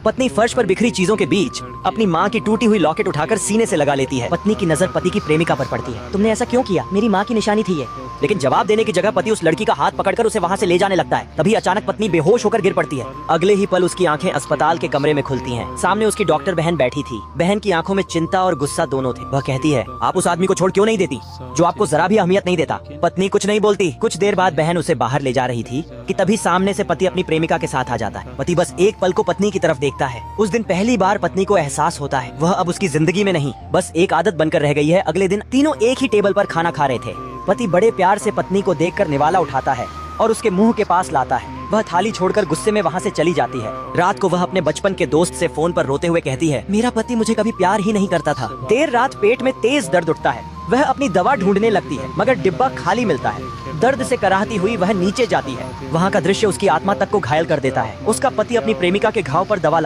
पत्नी फर्श पर बिखरी चीजों के बीच अपनी माँ की टूटी हुई लॉकेट उठाकर सीने से लगा लेती है। पत्नी की नजर पति की प्रेमिका पर पड़ती है। तुमने ऐसा क्यों किया? मेरी माँ की निशानी थी ये। लेकिन जवाब देने की जगह पति उस लड़की का हाथ पकड़कर उसे वहाँ से ले जाने लगता है। तभी अचानक पत्नी बेहोश होकर गिर पड़ती है। अगले ही पल उसकी आंखें अस्पताल के कमरे में खुलती हैं। सामने उसकी डॉक्टर बहन बैठी थी। बहन की आंखों में चिंता और गुस्सा दोनों थे। वह कहती है, आप उस आदमी को छोड़ क्यों नहीं देती जो आपको जरा भी अहमियत नहीं देता? पत्नी कुछ नहीं बोलती। कुछ देर बाद बहन उसे बाहर ले जा रही थी कि तभी सामने से पति अपनी प्रेमिका के साथ आ जाता है। पति बस एक पल को पत्नी की तरफ देखता है। उस दिन पहली बार पत्नी को एहसास होता है वह अब उसकी जिंदगी में नहीं, बस एक आदत बनकर रह गई है। अगले दिन तीनों एक ही टेबल पर खाना खा रहे थे। पति बड़े प्यार से पत्नी को देखकर निवाला उठाता है और उसके मुंह के पास लाता है। वह थाली छोड़कर गुस्से में वहाँ से चली जाती है। रात को वह अपने बचपन के दोस्त से फोन पर रोते हुए कहती है, मेरा पति मुझे कभी प्यार ही नहीं करता था। देर रात पेट में तेज दर्द उठता है। वह अपनी दवा ढूंढने लगती है मगर डिब्बा खाली मिलता है। दर्द से कराहती हुई वह नीचे जाती है। वहाँ का दृश्य उसकी आत्मा तक को घायल कर देता है। उसका पति अपनी प्रेमिका के घाव पर दवा